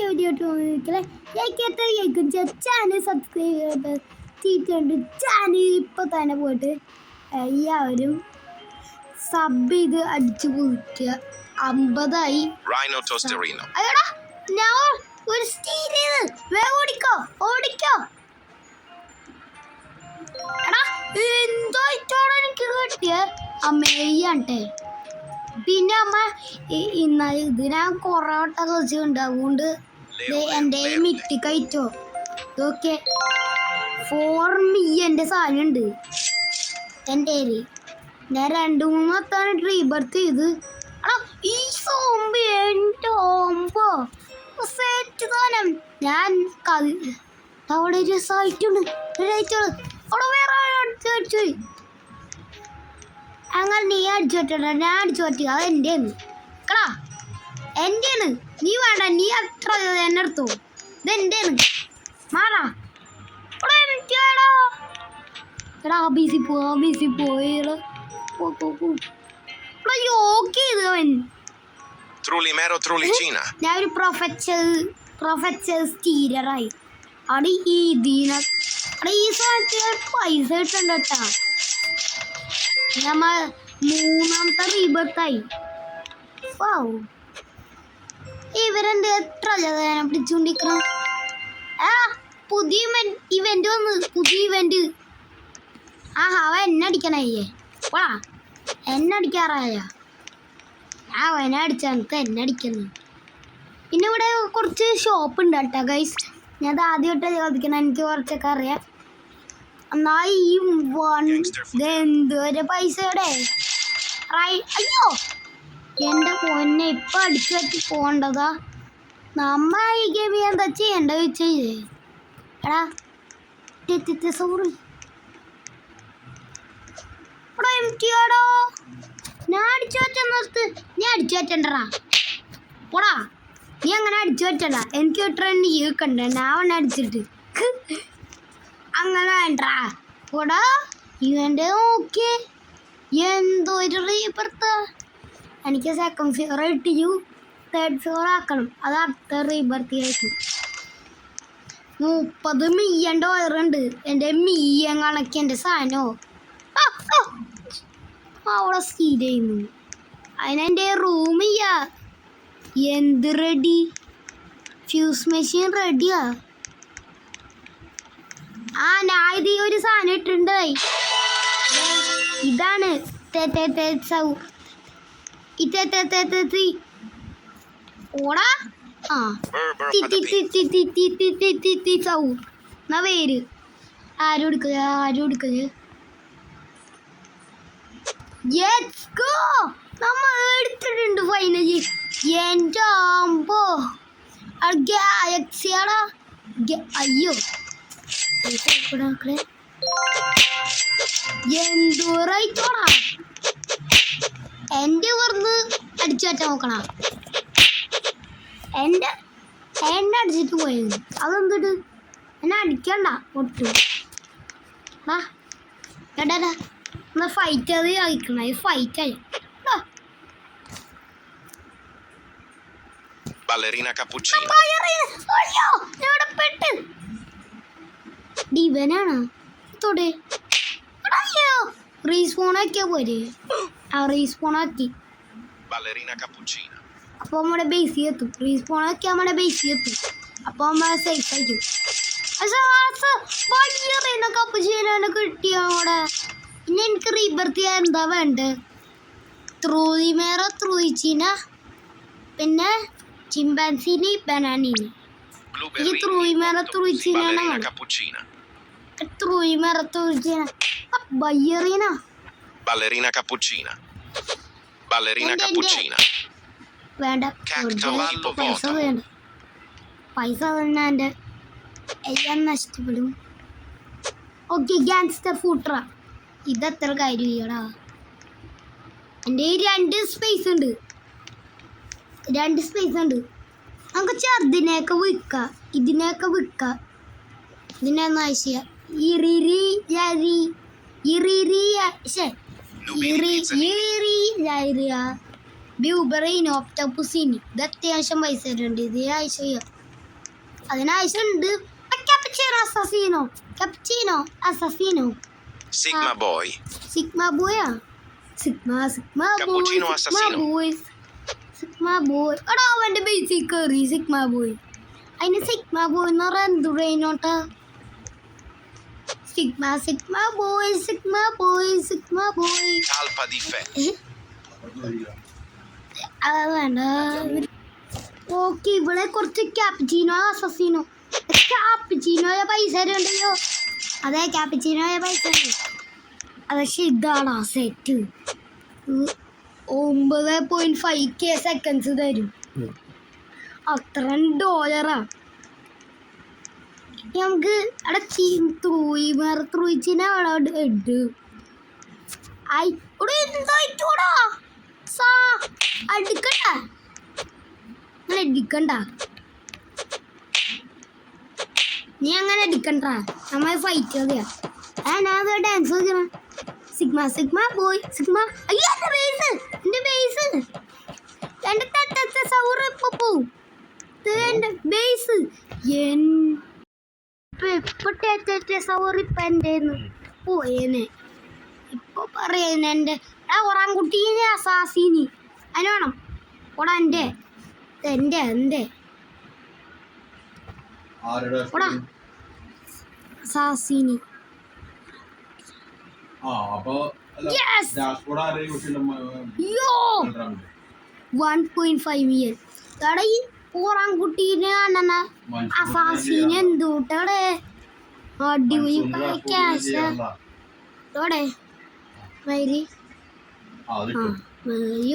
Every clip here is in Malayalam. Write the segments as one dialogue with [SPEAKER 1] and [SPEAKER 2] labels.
[SPEAKER 1] പുതിയ വീഡിയോ ചാനൽ സബ്സ്ക്രൈബ് ചെയ്തിട്ടുണ്ട്. ചാനൽ ഇപ്പോൾ തന്നെ പോയിട്ട് എല്ലാവരും സബ് ചെയ്ത് അടിച്ചു പോയിട്ട് 50ആയി. അയ്യടാ ഞാൻ ഒരു സ്റ്റീൽ ഓടിക്കോ ഓടിക്കോ എടാ എന്തോ ഇറ്റോടെ എനിക്ക് കിട്ടിയ അമ്മയാണ്ടെ. പിന്നെ അമ്മ ഇന്നാല് ഇത് ഞാൻ കുറെ വട്ടം കളിച്ചിട്ടുണ്ട്. അതുകൊണ്ട് എൻ്റെ മിറ്റി കഴിച്ചോ ഇതൊക്കെ 4 മില്യൻ്റെ സാധനം ഉണ്ട് എൻ്റെ കയ്യിൽ. ഞാൻ 2-3 വട്ടാണ് റീബർത്ത് ചെയ്ത്. എടാ ഈ സോമ്പ് എൻ്റെ ഓമ്പോ സെറ്റ് സാധനം. ഞാൻ അവിടെ ഒരു സൈറ്റുണ്ട് അവിടെ വേറെ അടിച്ചു. അങ്ങനെ നീ അടിച്ചു പറ്റണ്ട, ഞാൻ അടിച്ചു പറ്റുക. അത് എൻ്റെയാണ് കടാ, എൻ്റെയാണ്. നീ വേണ്ട, നീ അത്ര എന്നെ എടുത്തോ. ഇത് എൻ്റെയാണ്. മാറാ എടാ ബിസി പോയിട അവൻ. ഞാൻ ഒരു പ്രൊഫസർ സ്റ്റീലറായി. അവിടെ ഈ സാധനത്തിൽ പൈസ കിട്ടണ്ട കേട്ടാ. നമ്മ 3ാമത്തെ റീബർത്തായി. ഇവരെന്ത് എത്ര പിടിച്ചുകൊണ്ടിരിക്കണം. പുതിയ ഇവന്റ് വന്ന്, പുതിയ ഇവന്റ്. അവ എന്നെ അടിക്കണേ വാ, എന്നെ അടിക്കാറായ അവനെ അടിച്ചെനിക്ക് എന്നെ അടിക്കുന്നു. പിന്നെ ഇവിടെ കുറച്ച് ഷോപ്പ് ഉണ്ട് കേട്ടോ ഗൈസ്. ഞാൻ അത് ആദ്യമായിട്ട് ചോദിക്കണം, എനിക്ക് കുറച്ചൊക്കെ അറിയാം. എന്നാ ഈ എന്തോരെ പൈസയുടെ അയ്യോ എൻ്റെ പൊന്നെ ഇപ്പം അടിച്ചു പറ്റി പോകേണ്ടതാ. നമ്മ ഈ ഗെയിം എന്താ ചെയ്യേണ്ട ചോദിച്ചേ. എടാ സോറി എടാ എംറ്റിയാടോ, ഞാൻ അടിച്ചു പറ്റ നിർത്ത്. നീ അടിച്ചു പറ്റണ്ടടാ പോടാ. നീ അങ്ങനെ അടിച്ചു പറ്റണ്ട. എനിക്ക് ട്രെൻഡ് കണ്ട ഞാൻ അടിച്ചിട്ട് അങ്ങനെ വേണ്ടാ പോടാ. ഇവൻ്റെ ഓക്കെ എന്തോ ഒരു റീബർത്ത. എനിക്ക് സെക്കൻഡ് ഫ്ലോർ ഇട്ടിച്ചു, 3rd ഫ്ലോർ ആക്കണം. അത് അടുത്ത റീബർത്തി ആയിട്ട്. 30 മില്യൺ ഡോളർ ഉണ്ട് എൻ്റെ മില്യൺ കണക്ക്. എൻ്റെ സാധനമോ അവിടെ സ്റ്റീൽ ചെയ്യുന്നു. അതിനെൻ്റെ റൂമില്ല. എന്ത് റെഡി, ഫ്യൂസ് മെഷീൻ റെഡിയാ. ഞാൻ ഇത് ഒരു സാധനം ഇട്ടിട്ടുണ്ടായി. ഇതാണ് ഓടാ. എന്നാ പേര് ആരും എടുക്കുക. നമ്മ എടുത്തിട്ടുണ്ട് ഫൈനലി. എൻ്റെ ആമ്പോ ഗാലക്സിയാടാ. അയ്യോ എന്തോറായിട്ടോടാ. എൻ്റെ പുറന്ന് അടിച്ചു പറ്റാൻ നോക്കണ. എന്നെ അടിച്ചിട്ട് പോയത് അതെന്തിട്ട്. എന്നെ അടിക്കണ്ട ഒട്ടും. കേട്ടാ എന്നാ ഫൈറ്റ് അത് കളിക്കണ. ഫൈറ്റായി ഡിവനാണ് തൊടേ. റീസ്പോൺ ആക്കിയാ പോരെ. റീസ്പോൺ ആക്കി അപ്പൊ നമ്മുടെ ബേസിൽ എത്തും. റീസ്പോൺ ആക്കി നമ്മുടെ ബേസിൽ എത്തും. അപ്പൊ നമ്മളെ സേഫ് ആയിരിക്കും. കപ്പുച്ചീനെ കിട്ടിയ അവിടെ. പിന്നെ എനിക്ക് റീബർത്ത് ചെയ്യാൻ എന്താ വേണ്ടത്? ത്രൂയിച്ചീന, പിന്നെ ചിമ്പാൻസിന്, ബനാനീന്. ഈ ത്രൂയിച്ചീനാണ് വേണ്ട. പൈസ വേണ്ട. പൈസ തന്നെ എൻ്റെ എല്ലാം നഷ്ടപ്പെടും. ഓക്കെ ഗാങ്സ്റ്റർ ഫൂട്ടറ. ഇതെത്ര കാര്യം ചെയ്യടാ. എൻ്റെ ഈ 2 സ്പേസ് ഉണ്ട്. നമുക്ക് ചെറുതിനെയൊക്കെ വിൽക്കാം. ഇതിനെയൊക്കെ വിൽക്കാം. ഇതിനൊന്നും ആവശ്യ ബ്യൂബറൈൻ ഓക്ടോപ്പുസിന് ഇത് അത്യാവശ്യം പൈസ ഉണ്ട്. ഇത് ആവശ്യം അതിനാവശ്യമുണ്ട്. Cappuccino assassino, cappuccino assassino,
[SPEAKER 2] Sigma boy.
[SPEAKER 1] Sigma ബോയാ, sigma boy,
[SPEAKER 2] Cappuccino assassino.
[SPEAKER 1] Sigma boy. എടാ അവൻ്റെ ബേസിൽ കയറി സിഗ്മ ബോയ്. അതിന് സിഗ്മ ബോയ് എന്ന് പറയാൻ എന്തുടേനോട്ടാ? Sigma boy, sigma boy.
[SPEAKER 2] Talpa di fe.
[SPEAKER 1] അത് വേണ്ട. ഓക്കെ, ഇവിടെ കുറച്ച് ക്യാപ്പച്ചീനോ അസസീനോ. ക്യാപ്പച്ചീനോയെ പൈസ തരുന്നുണ്ടല്ലോ. അതെ, ക്യാപ്പച്ചീനോയെ പൈസ ഉണ്ട്. അത് പക്ഷെ ഇതാണ് സെറ്റ്. 9.5K സെക്കൻഡ്സ് തരും. അത്രയും $. നമുക്ക് അവിടെ ത്രൂയിച്ചിനെ അവിടെ ഇട്. എന്തായിട്ടോടാ അടുക്കണ്ട, അങ്ങനെ എടുക്കണ്ട, നീ അങ്ങനെ എടുക്കണ്ട. നമ്മൾ ഫൈറ്റ് ചെയ്യാ. ഞാൻ ഡാൻസ് നോക്കണം. സിഗ്മ ബോയ്, അയ്യോ എന്റെ ബേസ് എന്റെ സൗറ ഇപ്പൊ പോവും. എന്റെ ബേസ് സൗറിപ്പ എൻ്റെ പോയേനെ. ഇപ്പൊ പറയുന്ന എൻ്റെ ഒറാൻകുട്ടീനെ അസാസീനി അതിന് വേണം. ഓടാ എൻ്റെ ഓടാ അസാസീനി. Yes! Yo! 1.5 million. എടാ ഈ ഓറാൻകുട്ടീനെ കാണണ അസാസീനെ എന്തൂട്ടടെ അടിപൊളി ക്യാഷ്. ഓടെ മരി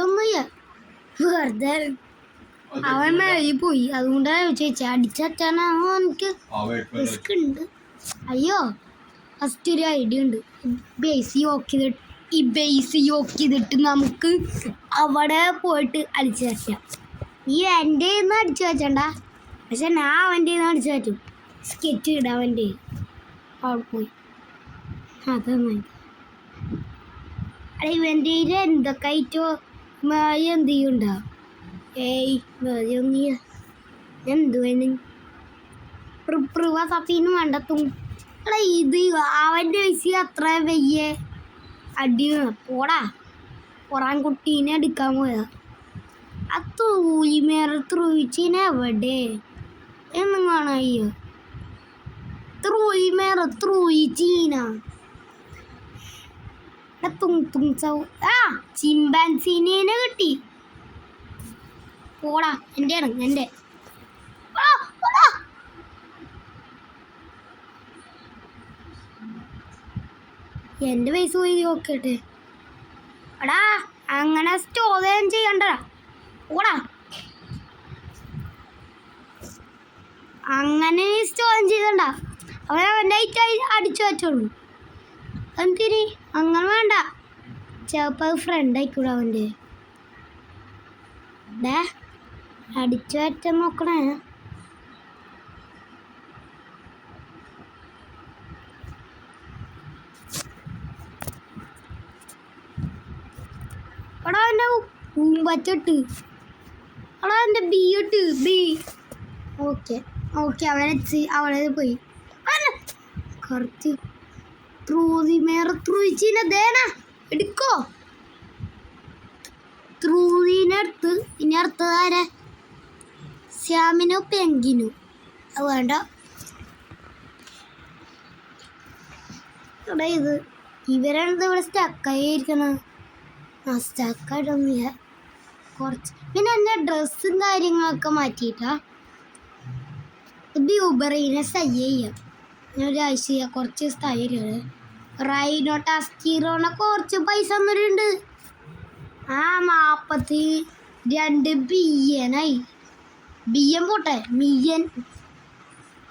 [SPEAKER 1] ഒന്നുമില്ല, വെറുതെ അവൻ മേഴി പോയി. അതുകൊണ്ടാണ് ചോദിച്ചാൽ അടിച്ചാണ് എനിക്ക് റിസ്ക് ഉണ്ട്. അയ്യോ, ഫസ്റ്റ് ഒരു ഐഡിയ ഉണ്ട്. ഈ ബേസ് യോക്ക് ചെയ്തിട്ട് നമുക്ക് അവിടെ പോയിട്ട് അടിച്ചു വയ്ക്കാം. നീ എൻ്റെ നിന്ന് അടിച്ചു വെച്ചണ്ട, പക്ഷെ ഞാൻ അവൻ്റെ നിന്ന് അടിച്ചു വയ്ക്കും. സ്കെച്ച് ഇടാം അവൻ്റെ അവിടെ പോയി. അതൊന്നും അല്ല ഇവൻ്റെ എന്തൊക്കെ ആയിട്ടോ എന്ത് ചെയ്യുണ്ടാ? ഏയ് ഒന്നിയ എന്തുവേന് സഫീനും വേണ്ടത്തും. എടാ ഇത് അവൻ്റെ പൈസ അത്ര വയ്യ അടി പോടാ. ഒറാൻകുട്ടീനെ എടുക്കാൻ പോയതാ. ആ ത്രൂയിച്ചിനെ എവിടെ എന്നും കാണായ്യോ? ത്രൂയിച്ചീന ചിമ്പാൻസീനെ കിട്ടി. പോടാ, എൻ്റെ ആണ് എൻ്റെ. എൻ്റെ പൈസ പോയി നോക്കട്ടെ. എടാ അങ്ങനെ സ്റ്റോർ ചെയ്യണ്ടടാ. ഓടാ, അങ്ങനെ സ്റ്റോർ ചെയ്തണ്ട. അവൻ്റെ ഐറ്റായി അടിച്ചു വെച്ചോളൂ. എന്തിരി അങ്ങനെ വേണ്ട. ചിലപ്പോൾ ഫ്രണ്ട് ആയിക്കൂടെ അവൻ്റെ. ഡേ അടിച്ചു വെച്ചാൽ നോക്കണേ. എടാ എൻ്റെ പൂമ്പച്ചിട്ട്, എടാ എൻ്റെ ബി ഇട്ട് ബി. ഓക്കെ അവളെ പോയി. കുറച്ച് ത്രൂച്ചിനെതേന എടുക്കോ. ത്രൂവിനടുത്ത് ഇനി അടുത്തതാരെ? ശ്യാമിനോ പെങ്കിനോ? അത് വേണ്ട. എടാ ഇത് ഇവരാണ് ഇവിടെ സ്റ്റക്കായിരിക്കണത്. സ്റ്റക്കായിട്ടൊന്നുമില്ല. കുറച്ച് പിന്നെ എൻ്റെ ഡ്രസ്സും കാര്യങ്ങളൊക്കെ മാറ്റിയിട്ടാ ബ്യൂബറീനെ സ്റ്റൈ ചെയ്യാം. ഞാൻ ഒരാഴ്ച ചെയ്യാം. കുറച്ച് സ്റ്റൈലുകൾ റൈനോ ടസ്കീറോണൊക്കെ കുറച്ച് പൈസ തന്നിട്ടുണ്ട്. 42 ബില്യനായി. ബില്യൻ പോട്ടെ, മില്യൻ.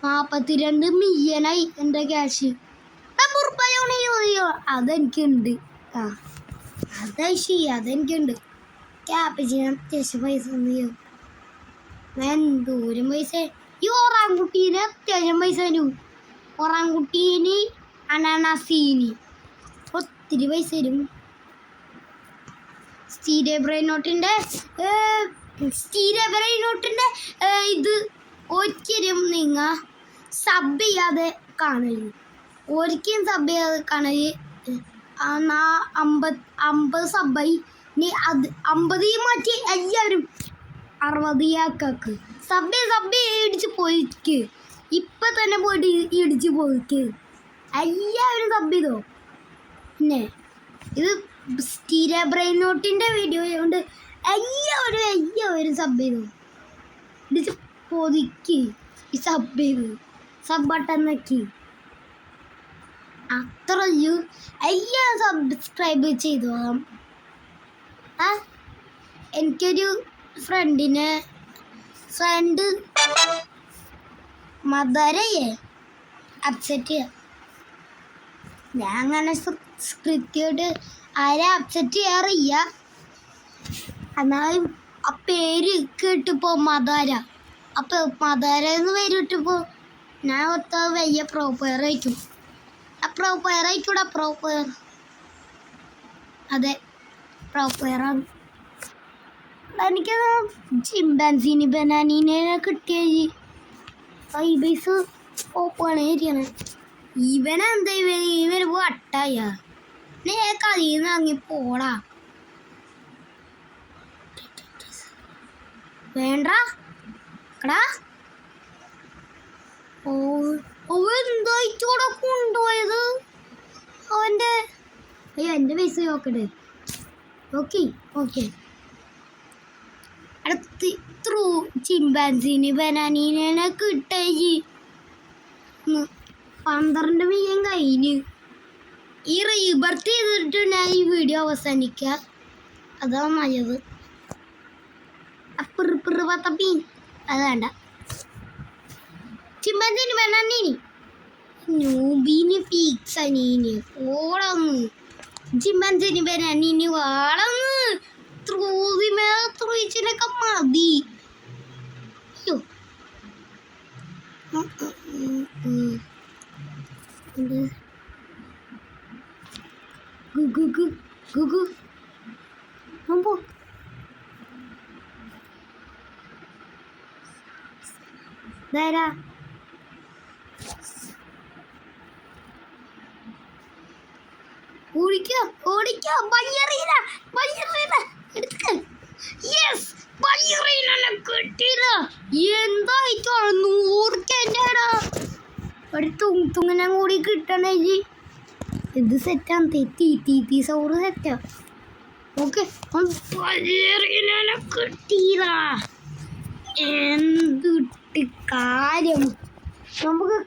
[SPEAKER 1] 42 മില്യനായി എൻ്റെ ക്യാഷ്. അതെനിക്കുണ്ട്. അതെനിക്കുണ്ട്. ക്യാപ്പിച്ചിന് അത്യാവശ്യം പൈസ തന്നെയോ? എന്തോരം പൈസ. ഈ ഒറാൻകുട്ടീന് അത്യാവശ്യം പൈസ തരും. ഒറാൻകുട്ടീന് അനാനാസീനി ഒത്തിരി പൈസ തരും. സ്റ്റീരിയോ ബ്രെയിൻ നോട്ടിൻ്റെ ഇത് ഒരിക്കലും നിങ്ങൾ സബ് ചെയ്യാതെ കാണരുത്. ഒരിക്കലും സബ് ചെയ്യാതെ കാണരുത്. 50 സബായി. ഇനി അത് 50 മാറ്റി എല്ലാവരും 60 ആക്കാക്ക്. സബ് ഇടിച്ച് പോയിക്ക്. ഇപ്പം തന്നെ പോയിട്ട് ഇടിച്ച് പോയിക്ക്. എല്ലാവരും സബ് ചെയ്തോ. പിന്നെ ഇത് സ്ഥിര ബ്രെയിൻ നോട്ടിൻ്റെ വീഡിയോ ആയതുകൊണ്ട് എല്ലാവരും സബ് ചെയ്തു. ഇടിച്ച് പൊതിക്ക് ഈ സബ് ചെയ്ത് സബ് ബട്ടൺ നോക്കി അത്ര എല്ലാം സബ്സ്ക്രൈബ് ചെയ്തു. എനിക്കൊരു ഫ്രണ്ട് മദരയെ അപ്സെറ്റ് ചെയ്യാം. ഞാൻ അങ്ങനെ കൃത്യമായിട്ട് ആരെ അപ്സെറ്റ് ചെയ്യാറില്ല. എന്നാലും ആ പേര് കേട്ടിപ്പോൾ മദാര. അപ്പോൾ മദാര എന്ന് പേര് കിട്ടിയപ്പോൾ ഞാൻ ഒത്ത വലിയ പ്രോപ്പയർ ആയിരിക്കും. ആ പ്രോപ്പയർ ആയിക്കൂടെ പ്രോപ്പയർ. അതെ പ്രോപ്പയറാണ്. എനിക്ക് ചിമ്പാൻസിനി ബനാനീനെ കിട്ടിയ ഈ ബേസ് ഓപ്പാണ് ഏരിയാണ്. ഇവനെന്താ ഇവന് വട്ടായ കളിയിൽ നിന്ന് ഇറങ്ങി പോടാ. വേണ്ട കടാ. എന്തായിട്ടൂടെ കൊണ്ടുപോയത് അവൻ്റെ. എൻ്റെ പൈസ നോക്കട്ടെ. ഓക്കെ അടുത്ത് ചിമ്പാൻസിന് ബനാനീനെ കിട്ടേജി 12 മില്യൺ കഴിഞ്ഞ്. ഈ റീബർത്ത് ചെയ്തിട്ട് ഞാൻ ഈ വീഡിയോ അവസാനിക്കുക. അതാണ് നല്ലത്. പത്തപ്പീ അത് വേണ്ട. ചിമ്പാൻസിന് ബനാനീനി നൂബീന് ഫീക്സനീന് ഓടന്ന്. ചിമ്പാൻസിന് ബനാനീന് വാളന്ന്. ത്രൂതിനൊക്കെ മതി. അയ്യോ ഗുഗു അമ്പോ ധാരാ ഓടിക്കോ ബയ്യറീന എടുക്ക. യെസ് ബയ്യറീനെ കിട്ടിയില്ല. എന്തായിട്ടോ 100Kടാ. ഒരു തുങ്ങനെ കൂടി കിട്ടണേ. ഇത് സെറ്റാണ്. തീ സൗറ് സെറ്റാ. ഓക്കെ ബയ്യറീനെ കിട്ടിയില്ല. എന്തിട്ട് കാര്യം നമുക്ക്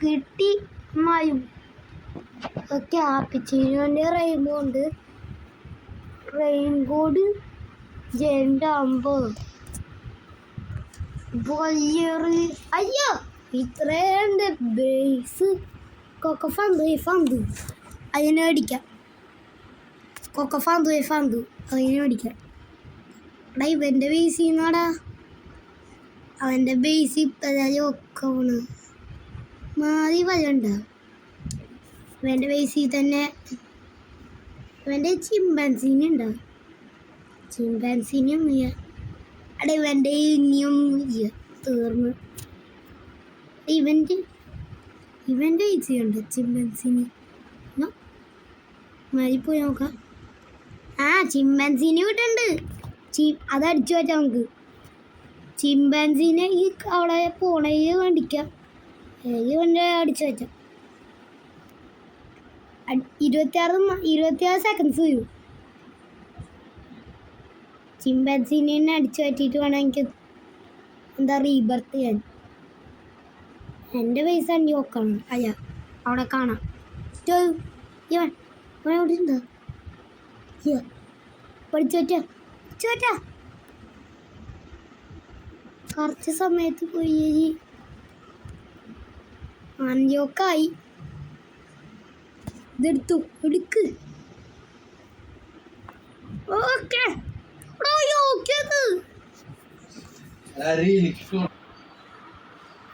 [SPEAKER 1] കിട്ടി മായും. ക്യാപിച്ചിനോൻ്റെ റെയിൻബോ ഉണ്ട്. റെയിൻകോഡ് ജെൻഡാകുമ്പോ അയ്യോ ഇത്രയുണ്ട്. ബേസ് കൊക്കഫാന്തു അതിനെ അടിക്കാം. കൊക്കഫാന്തു അതിനെ അടിക്കാം. എടാ ഇവൻ്റെ ബേസ് ചെയ്യുന്നാടാ. അവൻ്റെ ബേസ് ഇപ്പം ഒക്കെ മാറി വരണ്ട. ഇവൻ്റെ ബേസിൽ തന്നെ ഇവൻ്റെ ചിമ്പാൻസിനുണ്ടാവും. ചിമ്പാൻസിനും അവിടെ ഇവൻ്റെ ഇനിയും തീർന്നു. ഇവൻ്റെ ഈസിയുണ്ട് ചിമ്പാൻസിന്. മാറിപ്പോയി നോക്കാം. ചിമ്പാൻസിന് വിട്ടുണ്ട്. അതടിച്ചു പറ്റാം നമുക്ക്. ചിമ്പാൻസിനെ ഈ അവിടെ പോണേ വേണ്ടിക്കാം. ഇവൻ്റെ അടിച്ചു പറ്റാം. 26 സെക്കൻഡ്സ് വരും. ചിമ്പാൻസിനെ അടിച്ചു പറ്റിയിട്ട് വേണം എനിക്ക് റീബർത്ത് ചെയ്യാൻ. എൻ്റെ പൈസ അണ്ടി നോക്കണം. അവിടെ കാണാം. ഇവൻ അവിടെ ഉണ്ടോ? പഠിച്ചു പറ്റാ കുറച്ച് സമയത്ത് പോയി അഞ്ചോക്കായി. എടുക്ക്. ഓക്കെ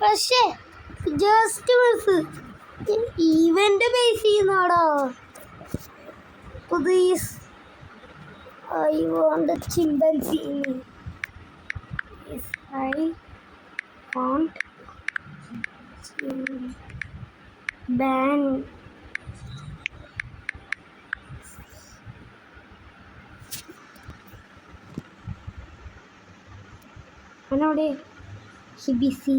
[SPEAKER 1] പക്ഷേ ജസ്റ്റ് മിസ് ഈവൻ്റെ ബേസ് ചെയ്യുന്നാടോ. Please I want chimpanzee. ഫോണ്ട് ബാൻ അവനവിടെ ഹിബിസി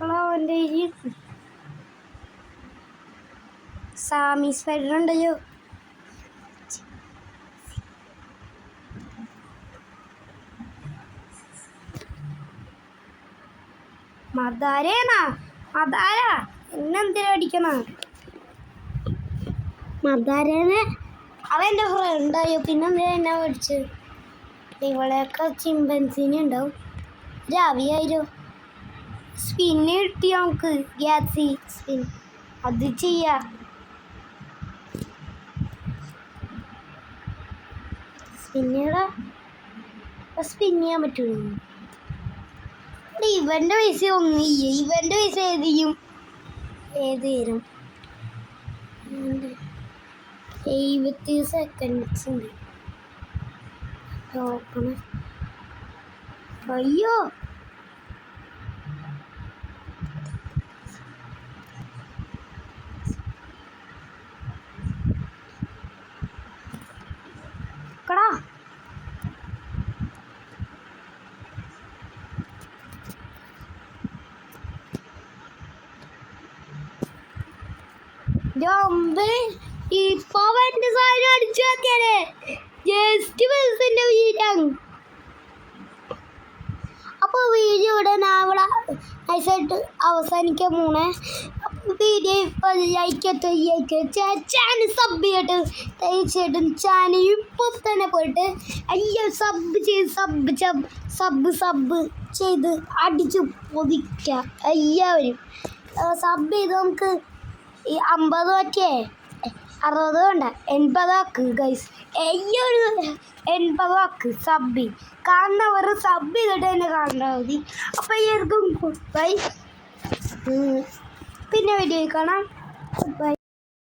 [SPEAKER 1] അവൻ്റെ സാമി സ്പൈഡർ ഉണ്ടല്ലോ മദാരേനാ മദാര എന്നെന്തിനാ അടിക്കണ മദാരേനെ അവൻ്റെ ഫ്രണ്ടായോ പിന്നെന്തിനാ എന്നെ മേടിച്ച് ഇവളെയൊക്കെ ചിമ്പൻസിന് ഉണ്ടാവും രാവിയായിരോ സ്പിന്ന് കിട്ടി നമുക്ക് ഗ്യാസി സ്പിൻ അത് ചെയ്യാ സ്പിന്നീടെ സ്പിൻ ചെയ്യാൻ പറ്റുമോ ഇവൻ്റെ പൈസ ഒന്നില്ല ഇവൻ്റെ പൈസ ഏത് ചെയ്യും ഏത് തരും 70 സെക്കൻഡ്സ് ഉണ്ട് നോക്കണം അയ്യോ കടാ ഇപ്പൊ എന്റെ സാധനം അടിച്ചു വെക്കാനേ ജസ്റ്റ് ബസിന്റെ വീടാണ് അപ്പൊ വീഡിയോ ഇവിടെ നാളെ നൈസായിട്ട് അവസാനിക്കാൻ പോണേ അപ്പൊ വീഡിയോ ഇപ്പൊ ചാനൽ സബ് ചെയ്തിട്ട് തീർച്ചയായിട്ടും ചാനൽ ഇപ്പൊ തന്നെ പോയിട്ട് അയ്യോ സബ് ചെയ്ത് അടിച്ച് പൊതിക്കുക എല്ലാവരും സബ് ചെയ്ത് നമുക്ക് ഈ 50 പറ്റേ 60 വേണ്ട 80 ആക്ക് ഗൈസ് എല്ലാവരും 80 ആക്ക് സബ് കാണുന്നവർ സബ് ചെയ്തിട്ട് തന്നെ കാണാൻ മതി അപ്പം എല്ലാവർക്കും ബൈ പിന്നെ വീഡിയോ കാണാം ബൈ